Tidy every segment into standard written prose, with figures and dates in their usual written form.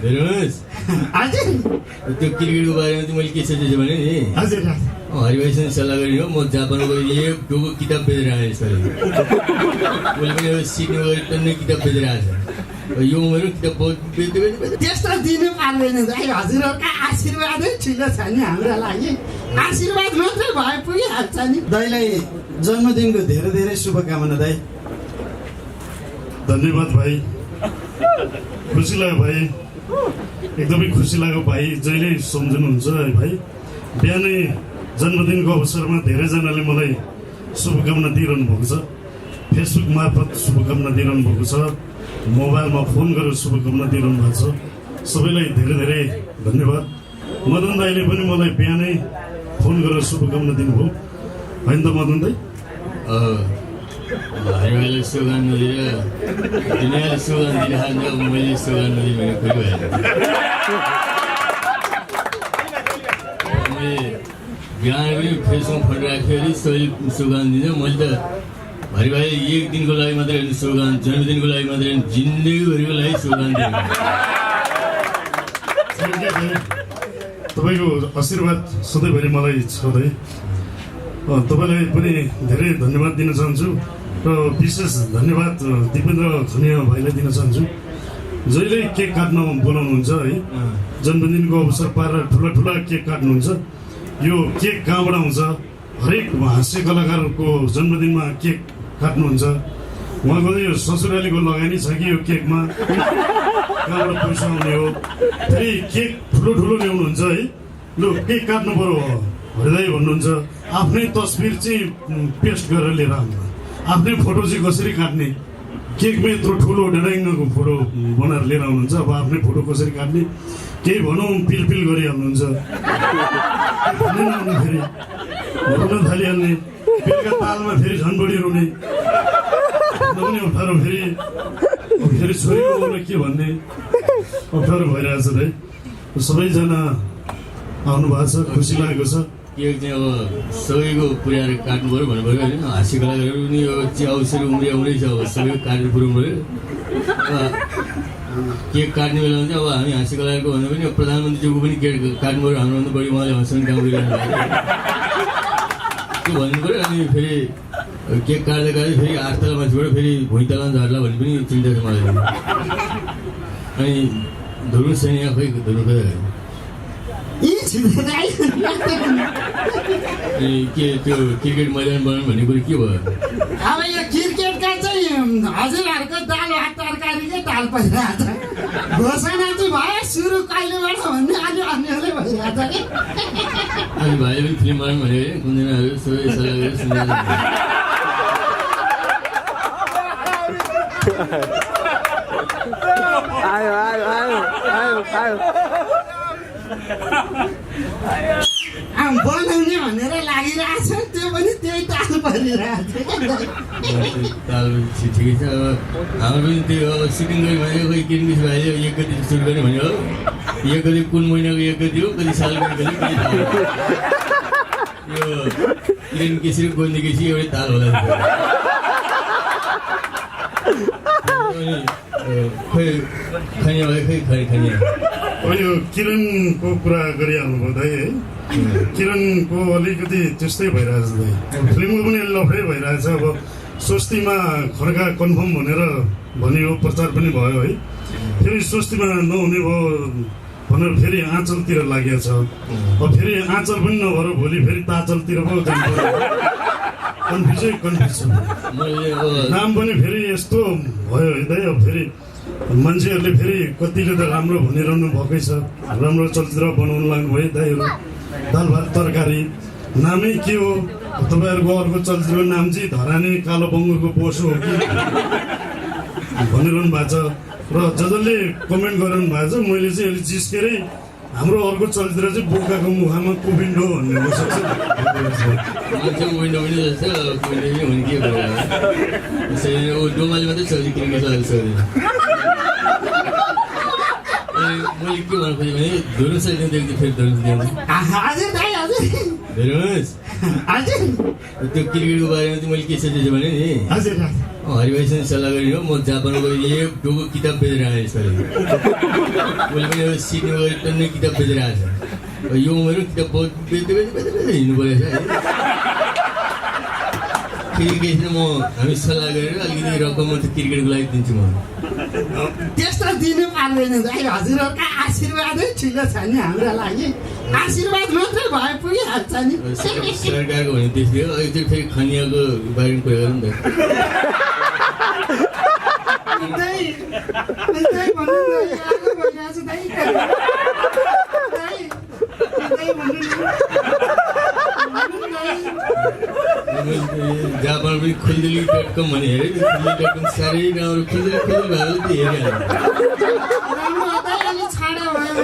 हेर्नुहोस् हजुर त्यो क्रिकेटको बारेमा चाहिँ मैले के सोचेछु भने नि हजुर हरिभाइसँग सल्लाह गरेँ हो म जापानमा गएर एक ढोको किताब बेचेर आएँ यसपालि मैले पनि अब सिक्नु गएर टन्नै किताब बेचेर आएछ यो उमेरमा किताब बहुत बेच्दै त्यस्तो दिनु पार्दैन दाइ हजुरहरूका आशीर्वादै ठुलो छ नि हाम्रो लागि आशीर्वाद मात्रै भए पुगिहाल्छ नि दाइलाई जन्मदिनको धेरै धेरै शुभकामना दाइ। धन्यवाद भाइ, खुसी लाग्यो भाइ, एकदमै खुसी लाग्यो भाइ, जहिले सम्झनुहुन्छ है भाइ। बिहानै जन्मदिनको अवसरमा धेरैजनाले मलाई शुभकामना दिइरहनु भएको छ, फेसबुक मार्फत शुभकामना दिइरहनु भएको छ, मोबाइलमा फोन गरेर शुभकामना दिइरहनु भएको छ। सबैलाई धेरै धेरै धन्यवाद। मदन दाईले पनि मलाई बिहानै फोन गरेर शुभकामना दिनुभयो होइन त मदन दाई? हरिभाइले सुगान नदिएर दुनियाँले सुगान दिइरहन्छ, मैले सुगान नदिएँ भने खोइ भएर मैले बिहान पनि फेसबुक फोटो राख्यो अरे सही सुगान दिन्छ। मैले त हरिभाइ एक दिनको लागि मात्रै होइन सुगान, जन्मदिनको लागि मात्रै होइन जिन्दगीभरिको लागि सुगान दिनु। तपाईँको आशीर्वाद सधैँभरि मलाई छ है। तपाईँलाई पनि धेरै धन्यवाद दिन चाहन्छु र विशेष धन्यवाद दिपेन्द्र खनिया भाइलाई दिन चाहन्छु, जहिले केक काट्न बोलाउनुहुन्छ है। जन्मदिनको अवसर पारेर ठुला ठुला केक काट्नुहुन्छ। यो केक कहाँबाट आउँछ? हरेक हास्य कलाकारको जन्मदिनमा केक काट्नुहुन्छ। उहाँको यो ससुरालीको लगानी छ कि यो केकमा, कहाँबाट पैसा आउने हो? फेरि केक ठुलो ठुलो ल्याउनुहुन्छ है। लु केक काट्नु पर्यो हृदय भन्नुहुन्छ। आफ्नै तस्बिर चाहिँ पेस्ट गरेर लिएर आउनु, आफ्नै फोटो चाहिँ कसरी काट्ने, केकमा यत्रो ठुलो डेढाइङ्गको फोटो बनाएर लिएर आउनुहुन्छ। अब आफ्नै फोटो कसरी काट्ने केही भनौँ पिलपिल गरिहाल्नुहुन्छ। फेरि रुन थालिहाल्ने, बेलुका तालमा फेरि झन् बढी रुने पनि अप्ठ्यारो। फेरि छोरीको बोल्न के भन्ने अप्ठ्यारो भइरहेछ है। सबैजना आउनु भएको छ, खुसी लागेको छ। केक चाहिँ अब सबैको पुर्याएर काट्नु पऱ्यो भन्नु पऱ्यो होइन। हाँस्य कलाकारहरू पनि अब च्याउसरी उम्रिँदैछ, अब सबैको काटेर पुऱ्याउनु पऱ्यो। केक काट्ने बेलामा चाहिँ अब हामी हाँस्य कलाकारको भन्दा पनि प्रधानमन्त्रीज्यूको पनि केक काट्नु पऱ्यो। हाम्रोभन्दा बढी उहाँले हँसाउने काम गरिरहनु भएको त्यो भन्नु पऱ्यो। अनि फेरि केक काट्दै फेरि 8 तला माथिबाट फेरि भुइँतला झर्ला भन्ने पनि चिन्ता छ मलाई। अनि धुरु छैन खै धुरु खै के त्यो क्रिकेट मैदान बनाउनु भन्ने कुरो के भयो? अब यो क्रिकेटका चाहिँ हजुरहरूको दाल भात तरकारीकै दाल परिरहेछ। घोषणा चाहिँ भयो सुरु कहिलेबाट भन्ने अलि अन्यले भइरहेछ कि। अनि भाइले पनि फिल्म बनाउनु भनेको कुनजनाहरू सबै सल्लाह गरेर सुनेर बनाउने भनेर लागिरहेछ, त्यो पनि त्यही ताल परिरहेछ। ताल ठिकै छ। अब हाम्रो पनि त्यो अब सुटिङ गऱ्यो भने खोइ किनकिस भाइले 1 गति सुरु गर्ने भन्यो हो। 1 गति कुन महिनाको 1 गति हो, कति सालको 1 गति कति ताल यो किरण केसरी गोल्ने केसी एउटै ताल होला। खोइ खनिया भयो खै खनिया। अब यो किरणको कुरा गरिहाल्नुभयो दाइ है। किरणको अलिकति त्यस्तै भइरहेछ दाइ, फिल्मको पनि लफडै भइरहेछ। अब स्वस्तिमा खड्का कन्फर्म भनेर भनियो, प्रचार पनि भयो है। फेरि स्वस्तिमा नहुने भयो भनेर फेरि आँचलतिर लागेको छ। अब फेरि आँचल पनि नभएर भोलि फेरि ताचलतिर पो जानु पर्यो। कन्फ्युज छ। नाम पनि फेरि यस्तो भयो है दाइ। अब फेरि मान्छेहरूले फेरि कतिले त राम्रो भनिरहनु भएकै छ, राम्रो चलचित्र बनाउनु लाग्नुभयो दाइहरू। दाल भात तरकारी नामै के हो? तपाईँहरूको अर्को चलचित्रको नाम चाहिँ धराने कालो बङ्गुरको बोसो हो कि भनिरहनु भएको छ। र जसले कमेन्ट गरिरहनु भएको छ, मैले चाहिँ अहिले जिस्केरै हाम्रो अर्को चलचित्र चाहिँ बोकाको मुखामा कोविन्डो भन्ने हुनसक्छ। डोमाले मात्रै छ क्रिकेट मैले के भन्नु खोजेँ भने धुरु छैन देख्दै फेरि धुरु हजुर दाइ हजुर हेर्नुहोस् हजुर त्यो क्रिकेटको बारेमा चाहिँ मैले के सोचेछु भने नि हजुर हरिभाइसँग सल्लाह गरेर म जापान गएर एक ढोको किताब बेचेर आएँ यसपालि उसले पनि अब सिक्ने गएर टन्नै किताब बेचेर आएछ यो उमेर किताब बेच्दै हिँड्नु परेछ है फेरि केही छैन म हामी सल्लाह गरेर अलिकति रकम म क्रिकेटको लागि दिन्छु म त्यस्तो दिनु पार्दैन दाइ हजुरहरूका आशीर्वादै ठुलो छ नि हाम्रो लागि आशीर्वाद मात्रै भए पुगिहाल्छ नि सरकारको भने त्यस्तै हो अहिले चाहिँ फेरि खनियाको बारेमा कुरा गरौँ न जापान पनि खुल्दुली.com भने हेरेँ खुल्दुली.com साह्रै राम्रो खुल्दुली भयो भने त हेरिहाल्नु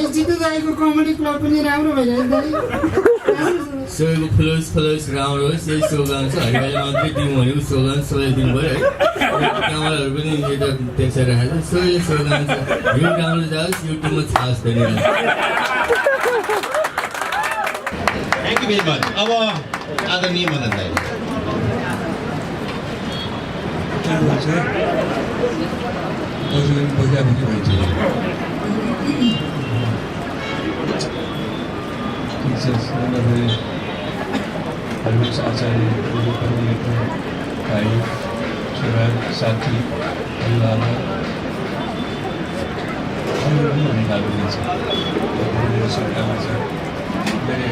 जितु दाइको कमेडी क्लब पनि राम्रो भइरहेको दाइ सबैको फलोज राम्रो होस् यही स्लोगान छ हरिभाइले मात्रै दिउँ भनेको स्लोगान सबैले दिनु पऱ्यो है क्यामेराहरू पनि यता त्यसै राखेको छ सबैले स्लोगान छ यो राम्रो जाओस् युट्युबमा छाओस् धन्यवाद थ्याङ्क यू भेरी मच अब आदरणीय मदन दाइ हरिवंश आचार्य भाइ छोरा साथी परिवारमा हुने खालको दिन्छ मेरो शुभकामना छ मेरो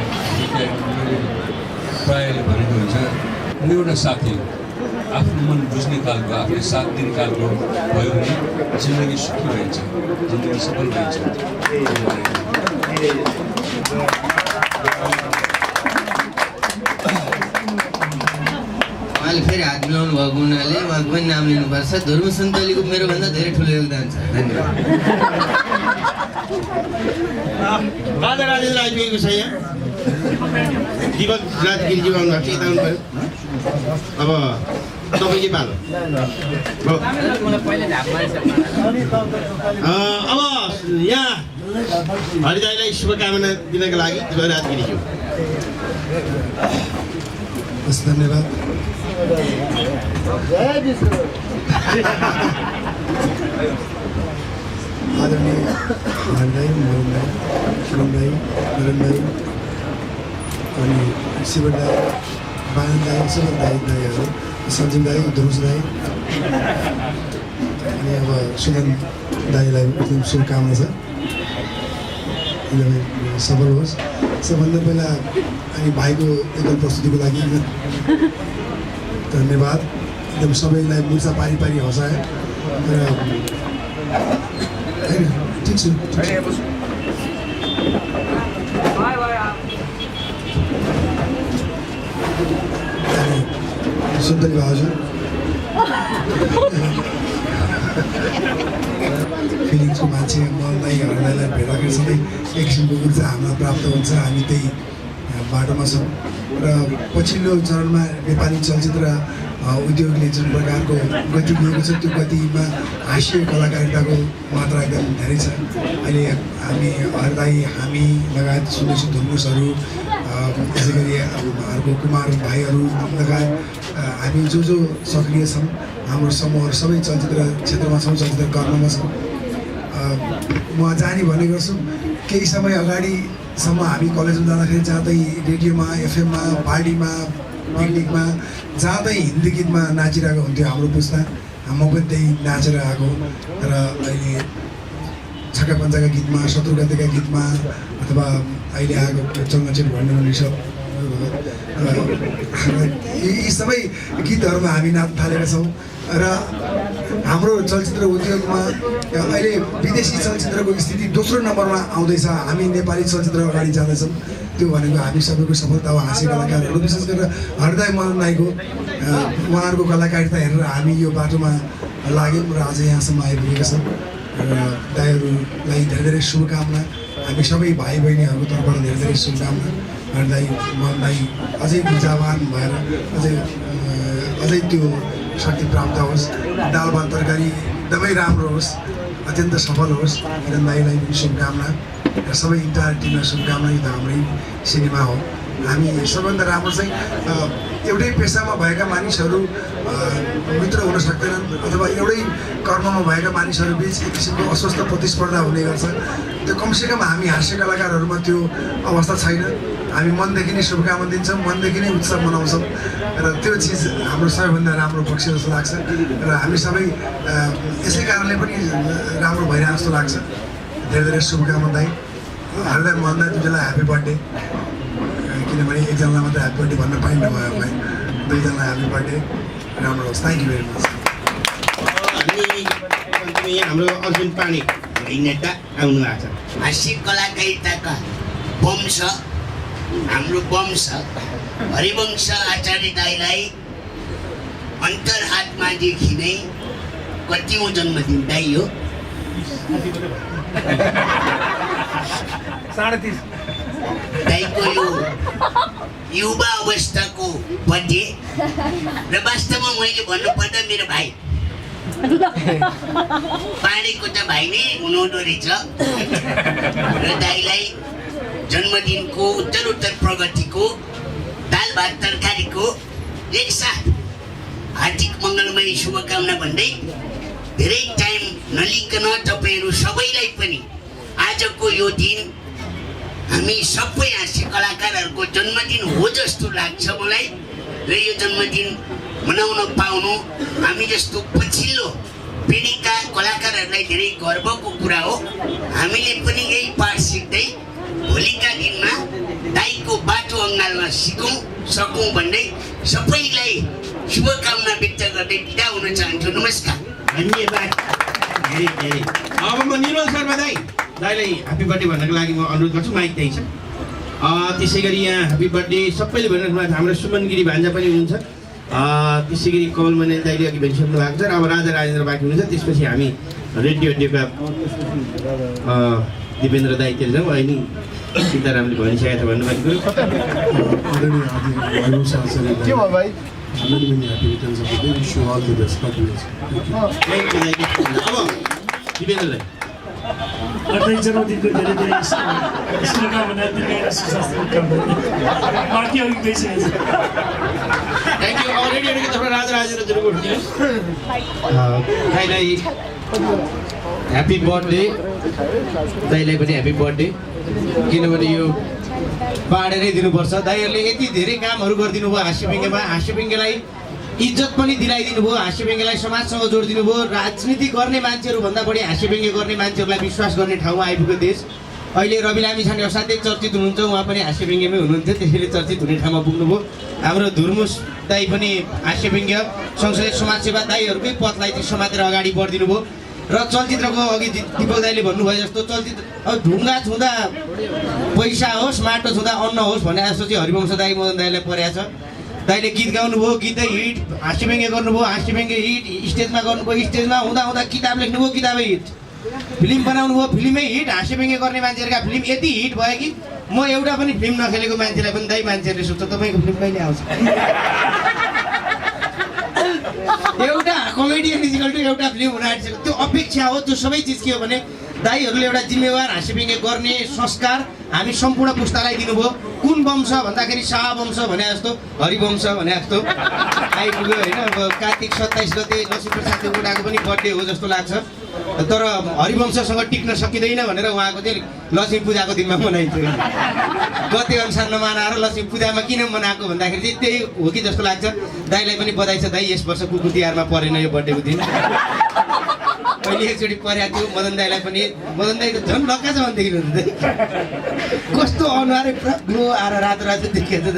प्रायःले भनेको हुन्छ म एउटा साथी आफ्नो मन बुझ्ने खालको आफूले साथ दिने खालको भयो भने जिन्दगी सुखी भइन्छ जिन्दगी सफल भइन्छ उहाँले फेरि हात मिलाउनु भएको हुनाले उहाँको पनि नाम लिनुपर्छ धर्म सन्तलीको मेरोभन्दा धेरै ठुलो योगदान छ धन्यवाद राजा राजेन्द्र आइपुगेको छ यहाँ दिपक राजगिरीज्यू आउनुभएको छ यता आउनु पऱ्यो अब तपाईँकै पालो अब यहाँ हरिदाईलाई शुभकामना दिनका लागि दिपक राजगिरीज्यू हस् धन्यवाद आदरणीय भाइ मोहन दाई शिवम दाई नरेन दाई अनि शिवन दाई बालन दाई शिवन दाईहरू सञ्जीव दाई ध्रुस दाई अनि अब सुमन दाईलाई एकदम शुभकामना छ एकदमै सफल होस् सबभन्दा पहिला अनि भाइको एकदम प्रस्तुतिको लागि धन्यवाद एकदम सबैलाई मुर्चा पारी पारी हँसायो र होइन ठिक छु सुन्तली भाउजू फिलिङ्सको मान्छे मलाई हृदयलाई भेट्दाखेरि सधैँ एक किसिमको ऊर्जा हामीलाई प्राप्त हुन्छ हामी त्यही बाटोमा छौँ र पछिल्लो चरणमा नेपाली चलचित्र उद्योगले जुन प्रकारको गति लिएको छ त्यो गतिमा हास्य कलाकारिताको मात्रा एकदम धेरै छ अहिले हामी हरदाई हामी लगायत सुनेछु धुम्मुसहरू त्यसै गरी उहाँहरूको कुमार भाइहरू लगायत हामी जो सक्रिय छौँ हाम्रो समूहहरू सबै चलचित्र क्षेत्रमा छौँ चलचित्र कर्ममा छौँ म जाने भन्ने गर्छु केही समय अगाडिसम्म हामी कलेजमा जाँदाखेरि जाँदै रेडियोमा एफएममा पार्टीमा पिकनिकमा जाँदै हिन्दी गीतमा नाचिरहेको हुन्थ्यो हाम्रो पुस्ता म पनि त्यही नाचेर आएको तर अहिले छक्का पञ्चाका गीतमा शत्रुघ्नका गीतमा अथवा अहिले आएको चङ्गचेट भन्ने सब यी सबै गीतहरूमा हामी नाच्न थालेका छौँ र हाम्रो चलचित्र उद्योगमा अहिले विदेशी चलचित्रको स्थिति दोस्रो नम्बरमा आउँदैछ हामी नेपाली चलचित्र अगाडि जाँदैछौँ त्यो भनेको हामी सबैको सफलता हो हाँस्य कलाकारहरू विशेष गरेर हृदय मदन दाईको उहाँहरूको कलाकारिता हेरेर हामी यो बाटोमा लाग्यौँ र आज यहाँसम्म आइपुगेका छौँ र दाईहरूलाई धेरै धेरै शुभकामना हामी सबै भाइ बहिनीहरूको तर्फबाट धेरै धेरै शुभकामना हृदय मदन दाई अझै ऊर्जावान भएर अझै त्यो शक्ति प्राप्त होस् दाल भात तरकारी एकदमै राम्रो होस् अत्यन्त सफल होस् किरण दाईलाई पनि शुभकामना सबै इन्टायर टिमलाई शुभकामना। यो त हाम्रै सिनेमा हो। हामी सबभन्दा राम्रो चाहिँ एउटै पेसामा भएका मानिसहरू मित्र हुन सक्दैनन् अथवा एउटै कर्ममा भएका मानिसहरू बिच एक किसिमको अस्वस्थ प्रतिस्पर्धा हुने गर्छ। त्यो कमसेकम हामी हास्य कलाकारहरूमा त्यो अवस्था छैन। हामी मनदेखि नै शुभकामना दिन्छौँ, मनदेखि नै उत्सव मनाउँछौँ र त्यो चिज हाम्रो सबैभन्दा राम्रो पक्ष जस्तो लाग्छ र हामी सबै यसै कारणले पनि राम्रो भइरहेको जस्तो लाग्छ। धेरै धेरै शुभकामना दाइ। हृदय मोहन दाइ दुईजनालाई ह्याप्पी बर्थडे। किनभने एकजनालाई मात्रै ह्याप्पी बर्थडे भन्न पाइन्न भयो मलाई। दुईजनालाई ह्याप्पी बर्थडे। राम्रो होस्। Thank you very much. अनि हाम्रो अर्जुन पाण्डे नेता आउनु भएको छ। हास्य कलाकारिताका वंश हाम्रो वंश हरिवंश आचार्य दाईलाई अन्तर्हातमादेखि नै कतिौँ जन्मदिन दाई हो? 37.5 दाईको यो युवा अवस्थाको बर्थडे र वास्तवमा मैले भन्नुपर्दा मेरो भाइ पाँडेको त भाइ नै हुनुहुँदो रहेछ र दाईलाई जन्मदिनको उत्तर प्रगतिको दाल भात तरकारीको एकसाथ हार्दिक मङ्गलमय शुभकामना भन्दै धेरै टाइम नलिकन तपाईँहरू सबैलाई पनि आजको यो दिन हामी सबै हास्य कलाकारहरूको जन्मदिन हो जस्तो लाग्छ मलाई र यो जन्मदिन मनाउन पाउनु हामी जस्तो पछिल्लो पिँढीका कलाकारहरूलाई धेरै गर्वको कुरा हो। हामीले पनि यही पाठ सिक्दै भोलिका दिनमा दाईको बाटो अँगाल्न सकौँ भन्दै सबैलाई शुभकामना व्यक्त गर्दै बिदा हुन चाहन्छु। नमस्कार। धन्यवाद धेरै धेरै। अब म निर्मल शर्मा दाईलाई ह्याप्पी बर्थडे भन्नको लागि म अनुरोध गर्छु। माइक त्यही छ। त्यसै गरी यहाँ ह्याप्पी बर्थडे सबैले भनिरहनु भएको छ। हाम्रो सुमन गिरी भान्जा पनि हुनुहुन्छ। त्यसै गरी कमल मनेल दाईले अघि भनिसक्नु भएको छ र अब राजा राजेन्द्र बाँकी हुनुहुन्छ। त्यसपछि हामी रेडियो अड्डेका दिपेन्द्र दाईतिर जाउँ। अहिले सीतारामले भनिसकेको छ भन्नुभएको कुरो। अब दिपेन्द्रलाई हार्दिक जन्मदिनको धेरै धेरै शुभकामना दिने सुस्वास्थ्य कामना बाँकी अघि गइसकेको छ। Thank you. अब रेडियोको तर्फबाट राजा राजेन्द्र हजुरको उठ्नुहोस्। दाइलाई ह्याप्पी बर्थडे। दाइलाई पनि ह्याप्पी बर्थडे। किनभने यो बाँडेरै दिनुपर्छ। दाइहरूले यति धेरै कामहरू गरिदिनु भयो हाँस्यव्यङ्ग्यमा। हाँस्यव्यङ्ग्यलाई इज्जत पनि दिलाइदिनु भयो। हाँस्यव्यङ्ग्यलाई समाजसँग जोडिदिनु भयो। राजनीति गर्ने मान्छेहरूभन्दा बढी हाँस्यव्यङ्ग्य गर्ने मान्छेहरूलाई विश्वास गर्ने ठाउँमा आइपुग्यो देश। अहिले रवि लामिछाने असाध्यै चर्चित हुनुहुन्छ। उहाँ पनि हाँस्यव्यङ्ग्यमै हुनुहुन्थ्यो, त्यसैले चर्चित हुने ठाउँमा पुग्नुभयो। हाम्रो धुर्मुस दाई पनि हाँस्यव्यङ्ग्य संसदीय समाजसेवा दाईहरूकै पथलाई चाहिँ समातेर अगाडि बढिदिनु भयो। र चलचित्रको अघि दिपक दाईले भन्नुभयो जस्तो चलचित्र अब ढुङ्गा छुँदा पैसा होस् माटो छुँदा अन्न होस् भने जस्तो चाहिँ हरिवंश दाई मदन दाईलाई परेको छ। दाइले गीत गाउनुभयो, गीतै हिट। हाँस्यव्यङ्ग्य गर्नुभयो, हाँस्यव्यङ्ग्य हिट। स्टेजमा गर्नुभयो, स्टेजमा हुँदा हुँदा किताब लेख्नुभयो, किताबै हिट। फिल्म बनाउनु भयो, फिल्मै हिट। हाँस्यव्यङ्ग्य गर्ने मान्छेहरूका फिल्म यति हिट भयो कि म एउटा पनि फिल्म नखेलेको मान्छेलाई पनि दाइ मान्छेहरूले सोध्छ तपाईँको फिल्म कहिले आउँछ। एउटा कमेडियन इजिकल टु एउटा फिल्म हुन आँटिसक्यो। त्यो अपेक्षा हो। त्यो सबै चिज के हो भने दाइहरूले एउटा जिम्मेवार हाँस्यव्यङ्ग्य गर्ने संस्कार हामी सम्पूर्ण पुस्तालाई दिनुभयो। कुन वंश भन्दाखेरि शाह वंश भने जस्तो, हरिवंश भने जस्तो आइपुग्यो होइन। अब कार्तिक 27 गते लक्ष्मीप्रसाद देवकोटाको पनि बर्थडे हो जस्तो लाग्छ। तर हरिवंशसँग टिक्न सकिँदैन भनेर उहाँको चाहिँ लक्ष्मी पूजाको दिनमा मनाइन्छ। गते अनुसार नमनाएर लक्ष्मी पूजामा किन मनाएको भन्दाखेरि चाहिँ त्यही हो कि जस्तो लाग्छ। दाइलाई पनि बधाई छ दाइ। यस वर्ष कुकुर तिहारमा परेन यो बर्थडेको दिन। पहिले एकचोटि परेको थियो। मदन दाईलाई पनि, मदन दाई त झन् लक्का छ भनेदेखि कस्तो अनुहारै पुरा ग्लो आएर रातो रातो देखिएको छ।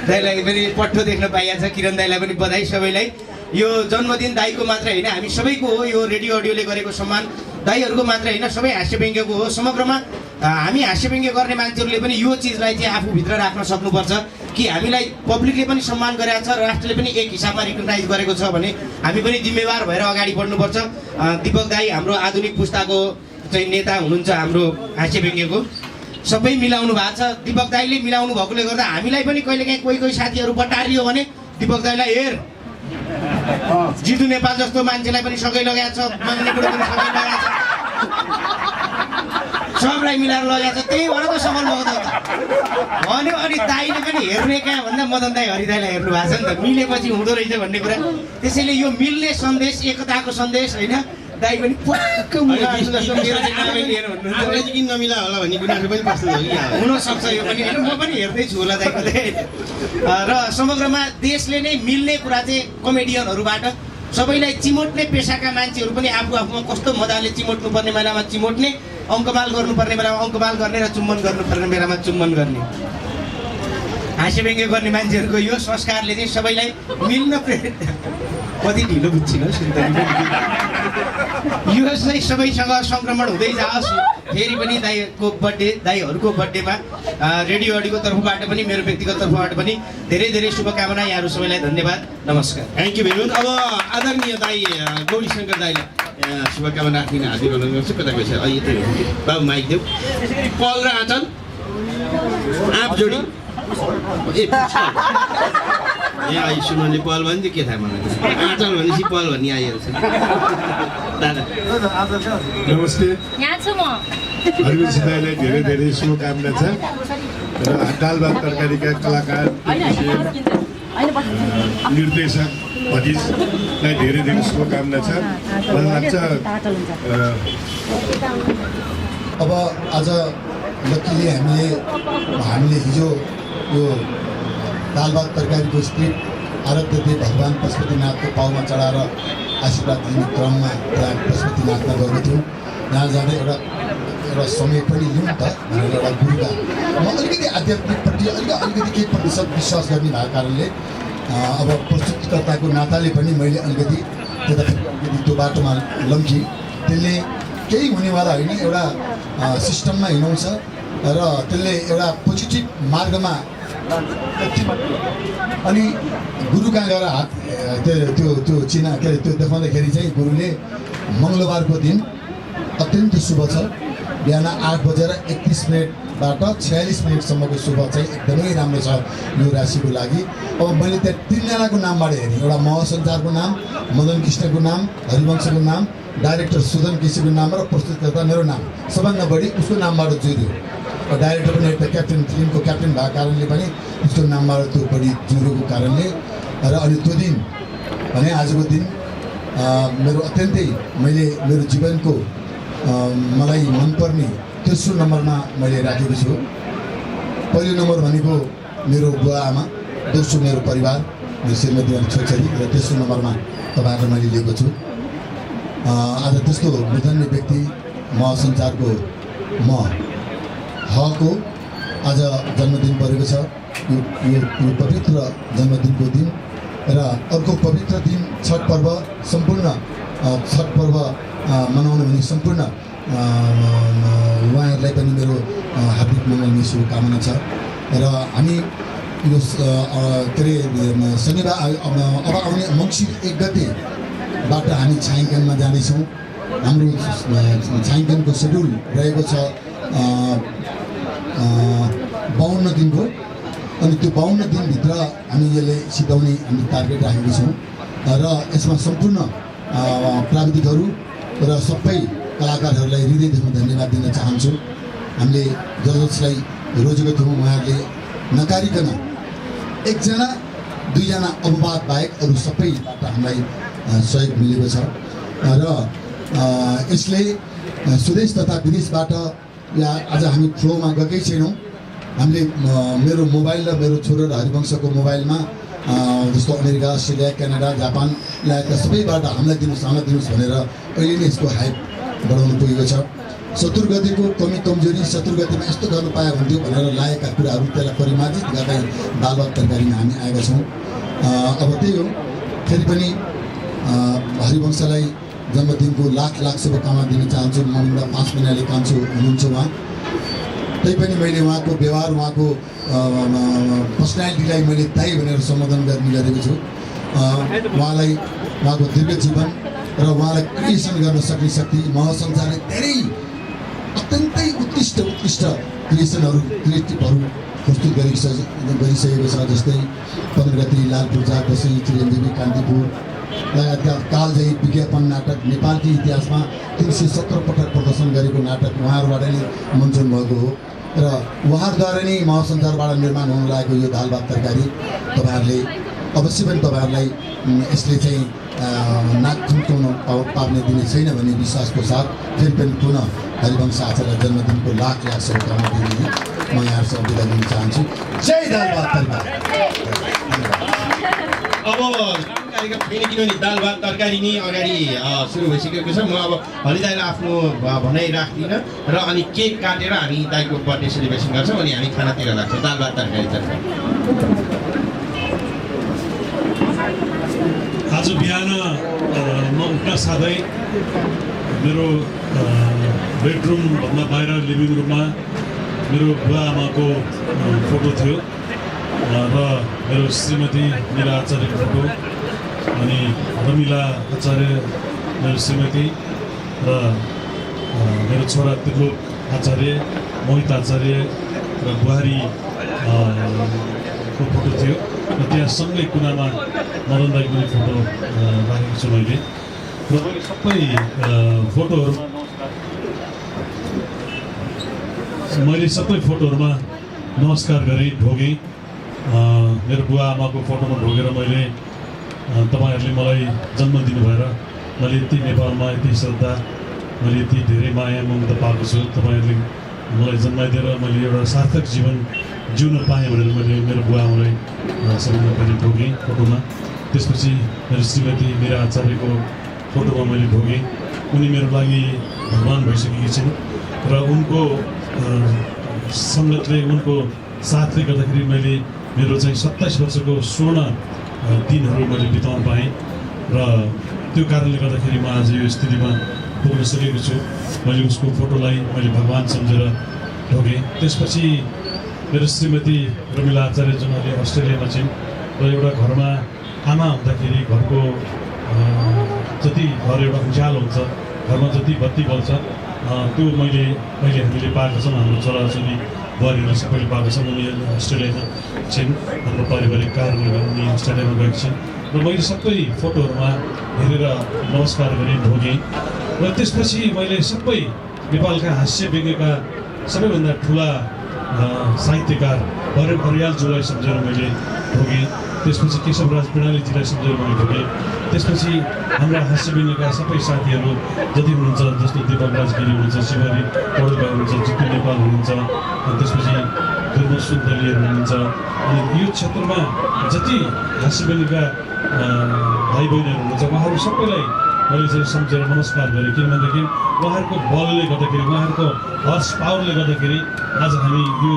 दाईलाई पनि पट्टो देख्न पाइएको छ। किरण दाईलाई पनि बधाई। सबैलाई यो जन्मदिन दाईको मात्र होइन, हामी सबैको हो। यो रेडियो अडियोले गरेको सम्मान दाईहरूको मात्र होइन, सबै हाँस्यव्यङ्ग्यको हो। समग्रमा हामी हाँस्यव्यङ्ग्य गर्ने मान्छेहरूले पनि यो चिजलाई चाहिँ आफूभित्र राख्न सक्नुपर्छ कि हामीलाई पब्लिकले पनि सम्मान गरेको छ, राष्ट्रले पनि एक हिसाबमा रिकगनाइज गरेको छ भने हामी पनि जिम्मेवार भएर अगाडि बढ्नुपर्छ। दिपक दाई हाम्रो आधुनिक पुस्ताको चाहिँ नेता हुनुहुन्छ। हाम्रो हाँस्यव्यङ्ग्यको सबै मिलाउनु भएको छ। दिपक दाईले मिलाउनु भएकोले गर्दा हामीलाई पनि कहिलेकाहीँ कोही साथीहरू बटारियो भने दिपक दाईलाई हेर जितु नेपाल जस्तो मान्छेलाई पनि सबै लगाएको छ, माग्ने कुरो पनि सबै लगाएको छ। सबलाई मिलाएर लगाएको छ, त्यही भएर त सफल भएको त भन्यो। अनि दाइले पनि हेर्ने कहाँ भन्दा मदन दाई हरि दाइलाई हेर्नु भएको छ नि त, मिलेपछि हुँदो रहेछ भन्ने कुरा। त्यसैले यो मिल्ने सन्देश, एकताको सन्देश होइन, दाइ पनि पक्क किन नमिला होला भन्ने गुनासो पनि प्रस्तुत हो कि हुनसक्छ। यो पनि होइन, म पनि हेर्दैछु होला दाइको र समग्रमा देशले नै मिल्ने कुरा चाहिँ कमेडियनहरूबाट सबैलाई चिमोट्ने पेसाका मान्छेहरू पनि आफू आफूमा कस्तो मजाले चिमोट्नु पर्ने बेलामा चिमोट्ने, अङ्कमाल गर्नुपर्ने बेलामा अङ्कमाल गर्ने र चुम्बन गर्नुपर्ने बेलामा चुम्बन गर्ने, हाँस्य व्यङ्ग्य गर्ने मान्छेहरूको यो संस्कारले चाहिँ सबैलाई मिल्न प्रेरित। कति ढिलो बुझ्छिन यो चाहिँ सबैसँग सङ्क्रमण हुँदै जाओस्। फेरि पनि दाइको बर्थडे, दाइहरूको बर्थडेमा रेडियो अडीको तर्फबाट पनि मेरो व्यक्तिगत तर्फबाट पनि धेरै धेरै शुभकामना। यहाँहरू सबैलाई धन्यवाद, नमस्कार। Thank you very much. अब आदरणीय दाई गौरी शङ्कर दाईलाई शुभकामना राखिन हार्दिक अनुरोध गर्छु। कता गएछ अहिले त्यही हो बाबु, माइक देऊ। पल र आँचल आँप जोडी ए सुमनले पल भने चाहिँ के थाहा मलाई, आँचल भनेपछि पल भन्ने आइहाल्छ। दादा नमस्ते, यहाँ छु म। हरिवंश दाईलाई धेरै धेरै शुभकामना छ र दाल भात तरकारीका कलाकार, निर्देशक भतिजलाई धेरै धेरै शुभकामना छ। मलाई लाग्छ अब आज लक्कीले हामीले हिजो यो दाल भात तरकारीको स्क्रिप्ट आराध्य देव भगवान् पशुपतिनाथको पाउमा चढाएर आशीर्वाद दिने क्रममा त्यहाँ पशुपतिनाथमा गएको थियौँ। यहाँ जाँदै एउटा समय पनि लिउँ त भनेर एउटा गुरुका म अलिकति आध्यात्मिकपट्टि अलिकति केही प्रतिशत विश्वास गर्ने भएको कारणले अब प्रस्तुतकर्ताको नाताले पनि मैले अलिकति त्यो बाटोमा लम्की। त्यसले केही हुनेवाला होइन, एउटा सिस्टममा हिँडाउँछ र त्यसले एउटा पोजिटिभ मार्गमा। अनि गुरु कहाँ गएर हात त्यो चिना के अरे त्यो देखाउँदाखेरि चाहिँ गुरुले मङ्गलबारको दिन अत्यन्त शुभ छ, बिहान 8:31बाट 46 मिनटसम्मको शुभ चाहिँ एकदमै राम्रो छ यो राशिको लागि। अब मैले त्यहाँ 3 जनाको नामबाट हेरेँ, एउटा महासञ्चारको नाम, मदन कृष्णको नाम, हरिवंशको नाम, डाइरेक्टर सुदन केसीको नाम र प्रस्तुतकर्ता मेरो नाम, सबभन्दा बढी उसको नामबाट जुर्यो। डाइरेक्टर पनि एउटा क्याप्टेन, फिल्मको क्याप्टेन भएको कारणले पनि उसको नामबाट त्यो बढी जुरेको कारणले। र अनि त्यो दिन भने आजको दिन मेरो अत्यन्तै मेरो जीवनको मलाई मनपर्ने तेस्रो नम्बरमा मैले राखेको छु। पहिलो नम्बर भनेको मेरो बुवा आमा, दोस्रो मेरो परिवार, मेरो श्रीमती अनि छोरी, र तेस्रो नम्बरमा तपाईँहरूलाई मैले लिएको छु। आज त्यस्तो मूर्धन्य व्यक्ति महासञ्चारको म हको आज जन्मदिन परेको छ। यो पवित्र जन्मदिनको दिन र अर्को पवित्र दिन छठ पर्व, सम्पूर्ण छठ पर्व मनाउनु हुने सम्पूर्ण उहाँहरूलाई पनि मेरो हार्दिक मङ्गलमय शुभकामना छ। र हामी यो के अरे शनिबार अब आउने मङ्सिर 1 गतेबाट हामी छायाङ्कनमा जानेछौँ। हाम्रो छायाङ्कनको सेड्युल रहेको छ 52 दिनको। अनि त्यो 52 दिनभित्र हामी यसले सिधाउने हामी टार्गेट राखेको छौँ र यसमा सम्पूर्ण प्राविधिकहरू र सबै कलाकारहरूलाई हृदयदेखि धन्यवाद दिन चाहन्छु। हामीले जसलाई रोजेको थियौँ उहाँहरूले नकारिकन 1 जना 2 जना अपवाद बाहेक अरू सबैबाट हामीलाई सहयोग मिलेको छ। र यसले स्वदेश तथा विदेशबाट या आज हामी फ्लोमा गएकै छैनौँ। हामीले मेरो मोबाइल र मेरो छोरो र हरिवंशको मोबाइलमा जस्तो अमेरिका, अस्ट्रेलिया, क्यानाडा, जापान लगायतका सबैबाट हामीलाई दिनुहोस् भनेर अहिले नै यसको हाइप बढाउनु पुगेको छ। शत्रुगतिको कमी कमजोरी, शत्रुगतिमा यस्तो गर्नु पाए हुन्थ्यो भनेर लागेका कुराहरू त्यसलाई परिमार्जित गर्दै दाल भात तरकारीमा हामी आएका छौँ। अब त्यही हो, फेरि पनि हरिवंशलाई जन्मदिनको लाख शुभकामना दिन चाहन्छु। मभन्दा 5 महिनाले कान्छो हुनुहुन्छ उहाँ, तैपनि मैले उहाँको व्यवहार, उहाँको पर्सनालिटीलाई मैले दाइ भनेर सम्बोधन गर्ने गरेको छु। उहाँलाई उहाँको दीर्घ जीवन र उहाँलाई क्रिएसन गर्न सक्ने शक्ति, महासञ्चारले धेरै अत्यन्तै उत्कृष्ट क्रिएटिभहरू प्रस्तुत गरिसकेको छ। जस्तै 15 गते लाल पूर्जा, दसैँ, चिरञ्जीवी, कान्तिपुर, कालजयी विज्ञापन नाटक नेपालको इतिहासमा 370 पटक प्रदर्शन गरेको नाटक उहाँहरूबाट नै मञ्चन भएको हो र उहाँहरूद्वारा नै महासञ्चारबाट निर्माण हुन लागेको यो दाल भात तरकारी तपाईँहरूले अवश्य पनि तपाईँहरूलाई यसले चाहिँ नाक खुम्चाउन पाउने दिने छैन भन्ने विश्वासको साथ फेरि पनि पुनः हरिवंश आचार्य जन्मदिनको लाख शुभकामना दिने म यहाँहरूसँग बिदा लिन चाहन्छु। जय दाल भात तरकारी। अब कार्यक्रम छैन किनभने दाल भात तरकारी नै अगाडि सुरु भइसकेको छ। म अब हरि दाइलाई आफ्नो भनाइ राख्दिनँ र अनि केक काटेर हामी दाइको बर्थडे सेलिब्रेसन गर्छौँ अनि हामी खानातिर लाग्छौँ। दाल भात तरकारी आज बिहान म उठ्न साथै मेरो बेडरुमभन्दा बाहिर लिभिङ रुममा मेरो बुवा आमाको फोटो थियो र मेरो श्रीमती मीरा आचार्यको फोटो अनि रमिला आचार्य मेरो श्रीमती र मेरो छोरा त्रिलोक आचार्य मोहित आचार्य र बुहारी को फोटो थियो र त्यहाँ सँगै कुनामा मदन दाईको पनि फोटो राखेको छु मैले र मैले सबै फोटोहरूमा नमस्कार गरेँ, ढोगेँ। मेरो बुवा आमाको फोटोमा ढोगेर मैले तपाईँहरूले मलाई जन्म दिनुभएर मैले यति नेपालमा यति श्रद्धा, मैले यति धेरै माया ममता पाएको छु। तपाईँहरूले मलाई जन्माइदिएर मैले एउटा सार्थक जीवन जिउन पाएँ भनेर मैले मेरो बुवा आमालाई सबैभन्दा पहिले ढोगेँ फोटोमा। त्यसपछि मेरो श्रीमती मीरा आचार्यको फोटोमा मैले ढोगेँ। उनी मेरो लागि भगवान भइसकेकी छिन् र उनको सङ्गतले, उनको साथले गर्दाखेरि मैले मेरो चाहिँ 27 वर्षको स्वर्ण दिनहरू मैले बिताउन पाएँ र त्यो कारणले गर्दाखेरि म आज यो स्थितिमा पुग्न सकेको छु। मैले उसको फोटोलाई मैले भगवान सम्झेर ढोगेँ। त्यसपछि मेरो श्रीमती रमिला आचार्य जुन अहिले अस्ट्रेलियामा छिन् र एउटा घरमा आमा हुँदाखेरि घरको जति घर एउटा उज्यालो हुन्छ, घरमा जति बत्ती बल्छ त्यो अहिले हामीले पाएका छौँ। हाम्रो छोराछोरी बुहारीहरू सबैले पाएका छौँ। उनी अस्ट्रेलियामा छिन्, हाम्रो पारिवारिक कारणले गर्दा उनी अस्ट्रेलियामा गएका छिन् र मैले सबै फोटोहरूमा हेरेर नमस्कार गरेँ, ढोगेँ। र त्यसपछि मैले सबै नेपालका हास्य व्यङ्ग्यका सबैभन्दा ठुला साहित्यकार हरियालज्यूलाई सम्झेर मैले ढोगेँ। त्यसपछि केशवराज पिँडालीजीलाई सम्झेर मैले ढोगेँ। त्यसपछि हाम्रा हास्य व्यङ्ग्यका सबै साथीहरू जति हुनुहुन्छ, जस्तो दीपक राजगिरी हुनुहुन्छ, शिवरी पौडेल हुनुहुन्छ, जितु नेपाल हुनुहुन्छ, अनि त्यसपछि दुर्गा सुन्दरीहरू हुनुहुन्छ। अनि यो क्षेत्रमा जति हास्य व्यङ्ग्यका भाइ बहिनीहरू हुनुहुन्छ उहाँहरू सबैलाई मैले चाहिँ सम्झेर नमस्कार गरेँ। किनभनेदेखि उहाँहरूको बलले गर्दाखेरि, उहाँहरूको हर्स पावरले गर्दाखेरि आज हामी यो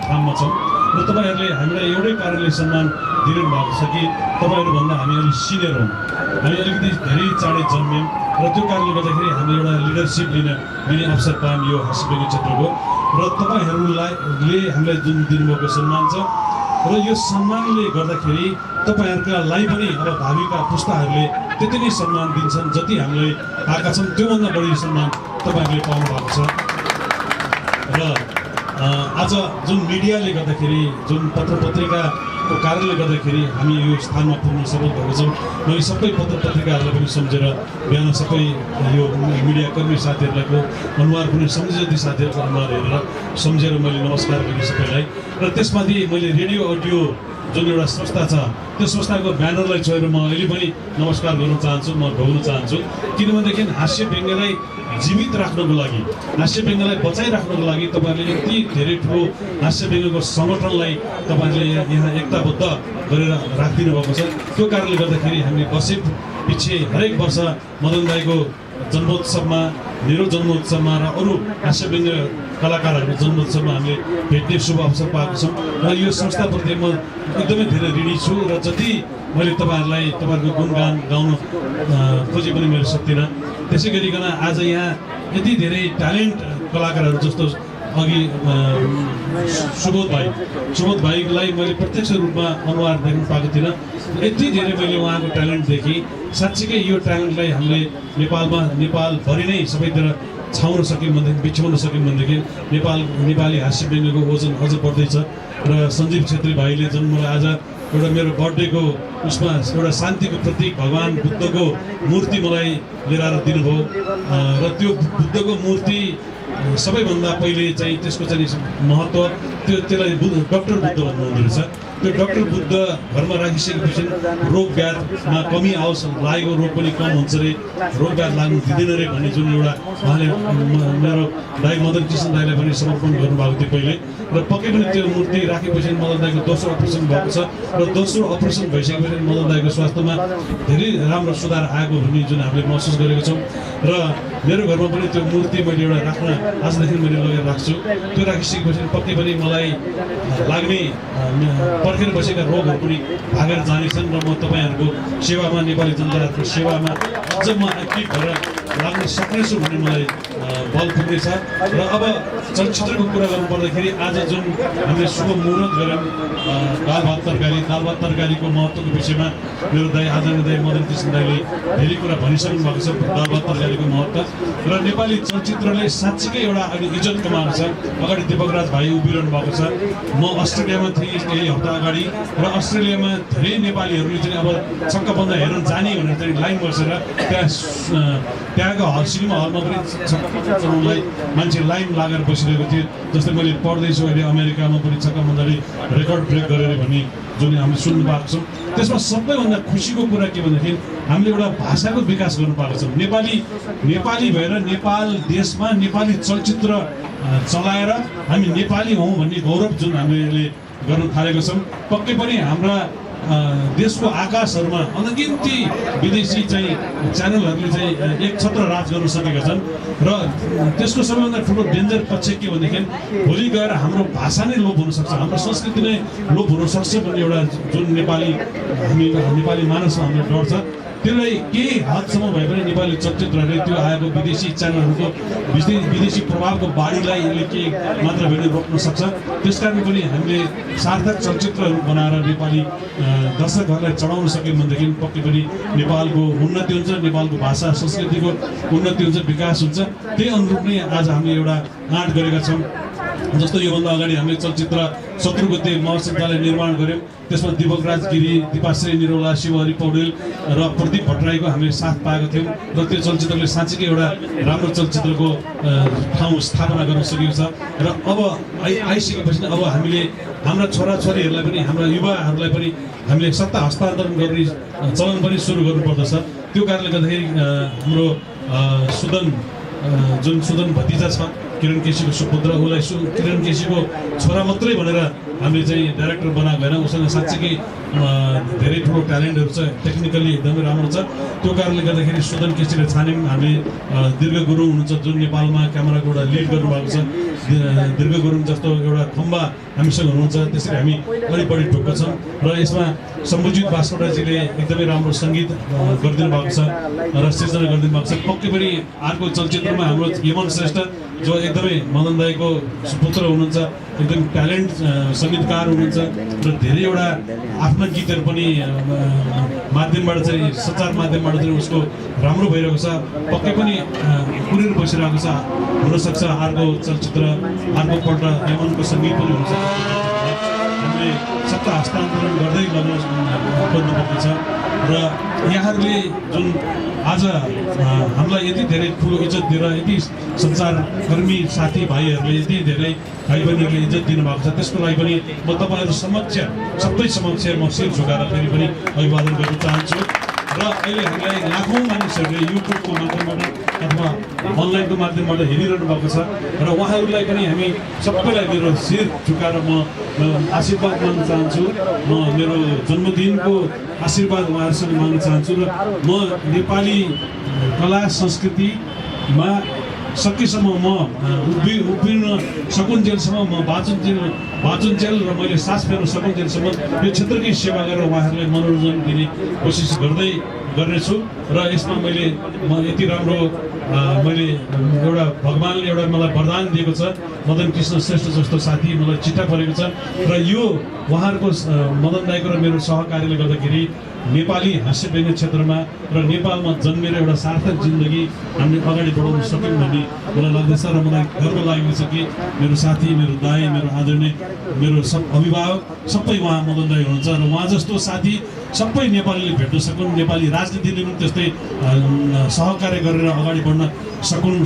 ठाउँमा छौँ र तपाईँहरूले हामीलाई एउटै कारणले सम्मान दिइरहनु भएको छ कि तपाईँहरूभन्दा हामी अलिक सिनियर हौँ, हामी अलिकति धेरै चाँडै जन्म्यौँ र त्यो कारणले गर्दाखेरि हामी एउटा लिडरसिप लिने अवसर पायौँ यो हास्य व्यङ्ग्य क्षेत्रको। र तपाईँहरूलाई हामीलाई जुन दिनुभएको सम्मान छ र यो सम्मानले गर्दाखेरि तपाईँहरूलाई पनि अब भावीका पुस्ताहरूले त्यति नै सम्मान दिन्छन् जति हामीले पाएका छौँ, त्योभन्दा बढी सम्मान तपाईँहरूले पाउनु भएको छ। र आज जुन मिडियाले गर्दाखेरि, जुन पत्र पत्रिकाको कारणले गर्दाखेरि हामी यो स्थानमा पुग्न सफल भएको छौँ। मैले सबै पत्र पत्रिकाहरूलाई पनि सम्झेर बिहान सबै यो मिडियाकर्मी साथीहरूको अनुहार पनि सम्झे जति साथीहरूको अनुहार हेरेर सम्झेर मैले नमस्कार गरेँ सबैलाई। र त्यसमाथि मैले रेडियो अडियो जुन एउटा संस्था छ त्यो संस्थाको ब्यानरलाई छोडेर म अहिले पनि नमस्कार गर्न चाहन्छु, म ढोग्न चाहन्छु। किनभनेदेखि हास्य व्यङ्ग्यलाई जीवित राख्नको लागि, हास्य व्यङ्ग्यलाई बचाइराख्नको लागि तपाईँहरूले यति धेरै ठुलो हास्य व्यङ्ग्यको सङ्गठनलाई तपाईँहरूले यहाँ एकताबद्ध गरेर राखिदिनु भएको छ। त्यो कारणले गर्दाखेरि हामी वर्षै पछि हरेक वर्ष मदन दाईको जन्मोत्सवमा, मेरो जन्मोत्सवमा र अरू हास्य व्यङ्ग्य कलाकारहरूको जन्मोत्सवमा हामीले भेट्ने शुभ अवसर पाएको छौँ र यो संस्थाप्रति म एकदमै धेरै ऋणी छु। र जति मैले तपाईँहरूको गुणगान गाउन खोजे पनि मेरो सक्दिनँ। त्यसै गरिकन आज यहाँ यति धेरै ट्यालेन्ट कलाकारहरू जस्तो अघि सुबोध भाइलाई मैले प्रत्यक्ष रूपमा अनुहार देख्न पाएको थिइनँ। यति धेरै मैले उहाँको ट्यालेन्ट देखेँ। साँच्चीकै यो ट्यालेन्टलाई हामीले नेपालभरि नै सबैतिर छाउन सक्यौँ भनेदेखि, बिछ्याउन सक्यौँ भनेदेखि नेपाली हास्य व्यङ्ग्यको ओजन अझ बढ्दैछ। र सञ्जीव छेत्री भाइले जुन मलाई आज एउटा मेरो बर्थडेको उसमा एउटा शान्तिको प्रतीक भगवान् बुद्धको मूर्ति मलाई लिएर आएर दिनुभयो र त्यो बुद्धको मूर्ति सबैभन्दा पहिले चाहिँ त्यसको चाहिँ महत्त्व त्यसलाई डक्टर बुद्ध भन्नुहुँदो रहेछ। त्यो डक्टर बुद्ध घरमा राखिसकेपछि रोग व्याधमा कमी आओस्, लागेको रोग पनि कम हुन्छ अरे, रोग व्याध लाग्नु दिँदैन अरे भन्ने जुन एउटा उहाँले मेरो दाइ मदन कृष्ण दाइलाई पनि समर्पण गर्नुभएको थियो पहिले। र पक्कै पनि त्यो मूर्ति राखेपछि मदन दाइको दोस्रो अपरेसन भएको छ र दोस्रो अपरेसन भइसकेपछि मदन दाइको स्वास्थ्यमा धेरै राम्रो सुधार आएको भन्ने जुन हामीले महसुस गरेको छौँ। र मेरो घरमा पनि त्यो मूर्ति मैले एउटा राख्न आजदेखि मैले लगेर राख्छु। त्यो राखिसकेपछि पक्कै पनि मलाई लाग्ने पर्खेर बसेका रोगहरू पनि भागेर जानेछन् र म तपाईँहरूको सेवामा, नेपाली जनताहरूको सेवामा अझ म एक्टिभ भएर लाग्न सक्नेछु भन्ने मलाई बल पुग्नेछ। र अब चलचित्रको कुरा गर्नुपर्दाखेरि आज जुन हामीले शुभ मुहुर्त गऱ्यौँ दाल भात तरकारीको महत्त्वको विषयमा मेरो दाइ आदरणीय दाइ मदन कृष्ण दाइले धेरै कुरा भनिसक्नु भएको छ दाल भात तरकारीको महत्त्व। र नेपाली चलचित्रले साँच्चीकै एउटा अहिले इज्जत कमाएको छ। अगाडि दिपकराज भाइ उभिरहनु भएको छ। म अस्ट्रेलियामा थिएँ केही हप्ता अगाडि र अस्ट्रेलियामा धेरै नेपालीहरूले चाहिँ अब छक्कबन्द हेर्न जाने भनेर चाहिँ लाइन बसेर त्यहाँको सिनेमा हलमा पनि छक्कबन्द मान्छे लाइन लागेर बसिरहेको थियो। जस्तै मैले पढ्दैछु अहिले अमेरिकामा पनि छक्कबन्दले रेकर्ड ब्रेक गरेर भन्ने जुन हामीले सुन्नु पाएको छौँ। त्यसमा सबैभन्दा खुसीको कुरा के भनेदेखि हामीले एउटा भाषाको विकास गर्नु पाएको छौँ। नेपाली भएर नेपाल देशमा नेपाली चलचित्र चलाएर हामी नेपाली हौँ भन्ने गौरव जुन हामीले गर्न थालेको छौँ। पक्कै पनि हाम्रा देशको आकाशहरूमा अनगिन्ती विदेशी चाहिँ च्यानलहरूले चाहिँ एक छत्र राज गर्न सकेका छन्। र त्यसको सबैभन्दा ठुलो डेन्जर पक्ष के भनेदेखि भोलि गएर हाम्रो भाषा नै लोप हुनसक्छ, हाम्रो संस्कृति नै लोप हुनसक्छ भन्ने एउटा जुन नेपाली मानसमा हाम्रो डर छ। त्यसलाई केही हदसम्म भए पनि नेपाली चलचित्रहरूले त्यो आएको विदेशी च्यानलहरूको विदेशी प्रभावको बाढीलाई यसले केही मात्र भने रोक्न सक्छ। त्यसकारण पनि हामीले सार्थक चलचित्रहरू बनाएर नेपाली दर्शकहरूलाई चढाउन सक्यौँ भनेदेखि पक्कै पनि नेपालको उन्नति हुन्छ, नेपालको भाषा संस्कृतिको उन्नति हुन्छ, विकास हुन्छ। त्यही अनुरूप नै आज हामीले एउटा आँट गरेका छौँ। जस्तो योभन्दा अगाडि हामीले चलचित्र शत्रुगते महासन्ताले निर्माण गऱ्यौँ। त्यसमा दिपकराज गिरी, दिपाश्री निरौला, शिवहरि पौडेल र प्रदीप भट्टराईको हामीले साथ पाएको थियौँ। र त्यो चलचित्रले साँच्चीकै एउटा राम्रो चलचित्रको ठाउँ स्थापना गर्न सकेको छ। र अब आइसकेपछि अब हामीले हाम्रा छोराछोरीहरूलाई पनि, हाम्रा युवाहरूलाई पनि हामीले सत्ता हस्तान्तरण गर्ने चलन पनि सुरु गर्नुपर्दछ। त्यो कारणले गर्दाखेरि हाम्रो सुदन भतिजा छ किरण केसीको सुपुत्र, उसलाई किरण केसीको छोरा मात्रै भनेर हामीले चाहिँ डाइरेक्टर बनाएको होइन। उसँग साँच्चीकै धेरै ठुलो ट्यालेन्टहरू छ, टेक्निकली एकदमै राम्रो छ। त्यो कारणले गर्दाखेरि सुदन केसीले छान्यौँ। हामीले दीर्घ गुरुङ हुनुहुन्छ जुन नेपालमा क्यामेराको एउटा लिड गर्नुभएको छ। दीर्घ गुरुङ जस्तो एउटा खम्बा हामीसँग हुनुहुन्छ, त्यसरी हामी अलिक बढी ढुक्क छौँ। र यसमा सम्बुजित बास्कोटाजीले एकदमै राम्रो सङ्गीत गरिदिनु भएको छ र सिर्जना गरिदिनु भएको छ। पक्कै पनि अर्को चलचित्रमा हाम्रो हेमन श्रेष्ठ जो एकदमै मदन दाईको सुपुत्र हुनुहुन्छ, एकदम ट्यालेन्ट सङ्गीतकार हुनुहुन्छ र धेरैवटा आफ्ना गीतहरू पनि माध्यमबाट चाहिँ सञ्चार माध्यमबाट चाहिँ उसको राम्रो भइरहेको छ। पक्कै पनि कुरेर बसिरहेको छ। हुनसक्छ अर्को चलचित्र अर्कोपल्ट हेमनको सङ्गीत पनि हुन्छ। हामीले सत्ता हस्तान्तरण गर्दै गर्न खोज्नुपर्नेछ। र यहाँहरूले जुन आज हामीलाई यति धेरै ठुलो इज्जत दिएर, यति सञ्चारकर्मी साथीभाइहरूले यति धेरै भाइ बहिनीहरूले इज्जत दिनुभएको छ, त्यसको लागि पनि म तपाईँहरू समक्ष, सबै समक्ष म शिर झुकाएर फेरि पनि अभिवादन गर्न चाहन्छु। र अहिले हामीलाई लाखौँ मानिसहरूले युट्युबको माध्यमबाट अथवा अनलाइनको माध्यमबाट हेरिरहनु भएको छ। र उहाँहरूलाई पनि हामी सबैलाई मेरो शिर झुकाएर म आशीर्वाद माग्न चाहन्छु। म मेरो जन्मदिनको आशीर्वाद उहाँहरूसँग माग्न चाहन्छु। र म नेपाली कला संस्कृतिमा सकेसम्म म उभिन सकुन्जेलसम्म म बाँचुन्जेल र मैले सास फेर्न सकुन्जेलसम्म यो क्षेत्रकै सेवा गरेर उहाँहरूलाई मनोरञ्जन दिने कोसिस गर्नेछु। र यसमा म यति राम्रो मैले एउटा भगवान्ले एउटा मलाई वरदान दिएको छ। मदन कृष्ण श्रेष्ठ जस्तो साथी मलाई चिट्टा परेको छ। र यो उहाँहरूको मदन दाईको र मेरो सहकार्यले गर्दाखेरि नेपाली हास्य व्यङ्ग्य क्षेत्रमा र नेपालमा जन्मेर एउटा सार्थक जिन्दगी हामीले अगाडि बढाउन सक्यौँ भन्ने मलाई लाग्दछ र मलाई गर्व लागेको छ कि मेरो साथी, मेरो दाइ, मेरो आदरणीय, मेरो अभिभावक सबै उहाँ मदन दाइ हुनुहुन्छ र उहाँ जस्तो साथी सबै नेपालीले भेट्न सकुन्, नेपाली राजनीतिले पनि त्यस्तै सहकार्य गरेर अगाडि बढ्न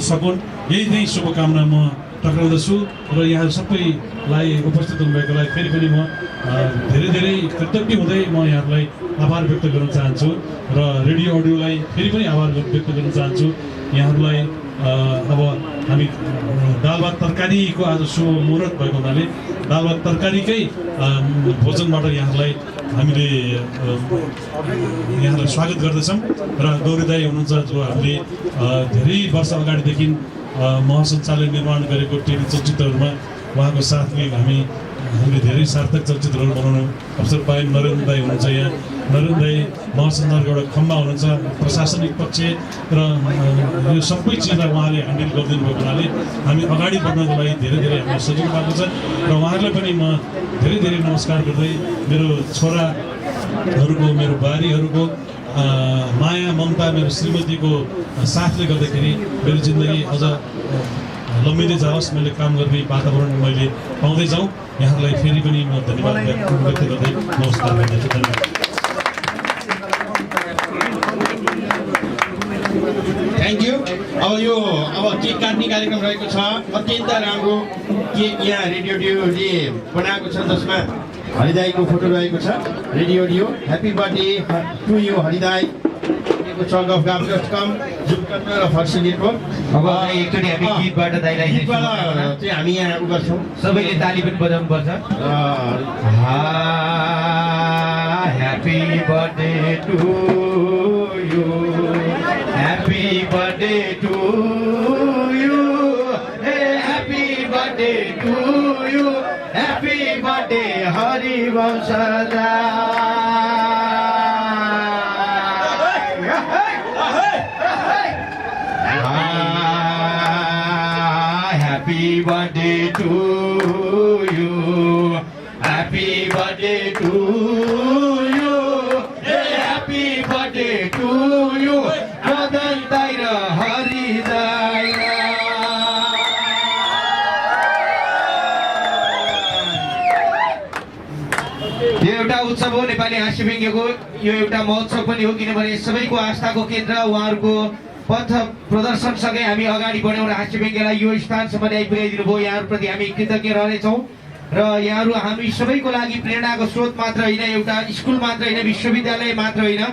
सकुन् यही नै शुभकामना म टक्राउँदछु र यहाँ सबैलाई उपस्थित हुनुभएकोलाई फेरि पनि म धेरै धेरै कृतज्ञ हुँदै म यहाँहरूलाई आभार व्यक्त गर्न चाहन्छु र रेडियो अडियोलाई फेरि पनि आभार व्यक्त गर्न चाहन्छु। यहाँहरूलाई अब हामी दाल भात तरकारीको आज शुभ मुहुर्त भएको हुनाले दाल भात तरकारीकै भोजनबाट यहाँहरूलाई हामीले यहाँलाई स्वागत गर्दछौँ र गौरी दाइ हुनुहुन्छ जो हामीले धेरै वर्ष अगाडिदेखि महासञ्चालय निर्माण गरेको टिभी चलचित्रहरूमा उहाँको साथले हामीले धेरै सार्थक चलचित्रहरू बनाउनु अवसर पायौँ। नरेन्द्र दाइ हुनुहुन्छ यहाँ, नरेन्द्र दाइ महासञ्चालयको एउटा खम्बा हुनुहुन्छ, प्रशासनिक पक्ष र यो सबै चिजलाई उहाँले ह्यान्डल गरिदिनु भएको हुनाले हामी अगाडि बढ्नको लागि धेरै धेरै हामीलाई सजिलो भएको छ र उहाँहरूलाई पनि म धेरै धेरै नमस्कार गर्दै मेरो छोराहरूको, मेरो बुहारीहरूको माया ममता, मेरो श्रीमतीको साथले गर्दाखेरि मेरो जिन्दगी अझ लम्बिँदै जाओस्, मैले काम गर्ने वातावरण मैले पाउँदै जाउँ। यहाँहरूलाई फेरि पनि म धन्यवाद व्यक्त गर्दै नमस्कार गर्दछु। धन्यवाद। Thank you. अब केक काट्ने कार्यक्रम रहेको छ, अत्यन्त राम्रो केक यहाँ रेडियो डियोले बनाएको छ जसमा हरिदाईको फोटो रहेको छ। रेडियो डियो ह्याप्पी बर्थडे टु यु हरिदाई। चक अफ गाम जुटकर्म फर्सी नेटवर्क। अब एकचोटि हामी गीतबाट दाइलाई चाहिँ हामी यहाँ उ गर्छौँ, सबैले ताली पनि बजाउनु पर्छ। Happy birthday to you, happy birthday to you, happy birthday to you, happy birthday Harivansh Happy birthday to you, happy birthday to you, happy birthday to you, Madan Daira Hari Daira. यो एउटा उत्सव हो नेपाली हाँस्य व्यङ्ग्यको, यो एउटा महोत्सव पनि हो किनभने सबैको आस्थाको केन्द्र उहाँहरूको पथ प्रदर्शन सँगै हामी अगाडि बढ्यौँ र हाँस्य व्यङ्ग्यलाई यो स्थानसम्म ल्याइपुर्याइदिनु भयो। यहाँहरूप्रति हामी कृतज्ञ रहनेछौँ र यहाँहरू हामी सबैको लागि प्रेरणाको स्रोत मात्र होइन, एउटा स्कुल मात्र होइन, विश्वविद्यालय मात्र होइन,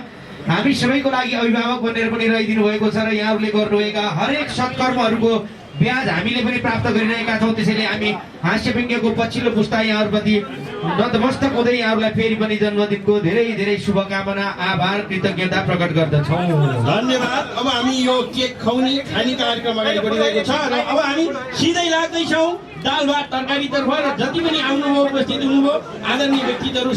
हामी सबैको लागि अभिभावक बनेर पनि रहिदिनु भएको छ र यहाँहरूले गर्नुभएका हरेक सत्कर्महरूको ब्याज हामीले पनि प्राप्त गरिरहेका छौँ। त्यसैले हामी हाँस्य व्यङ्ग्यको पछिल्लो पुस्ता यहाँहरूप्रति नतमस्तक हुँदै यहाँहरूलाई फेरि पनि जन्मदिनको धेरै धेरै शुभकामना, आभार, कृतज्ञता प्रकट गर्दछौँ। धन्यवाद। अब हामी यो केक खाने कार्यक्रम अगाडि बढिरहेको छ र अब हामी सिधै लाग्दैछौँ दाल भात तरकारीतर्फ र जति पनि आउनुभयो, उपस्थित हुनुभयो आदरणीय व्यक्तित्वहरू,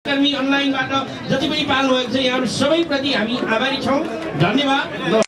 कर्मी अनलाइनबाट जति पनि पाल्नु भएको छ यहाँहरू सबैप्रति हामी आभारी छौँ। धन्यवाद।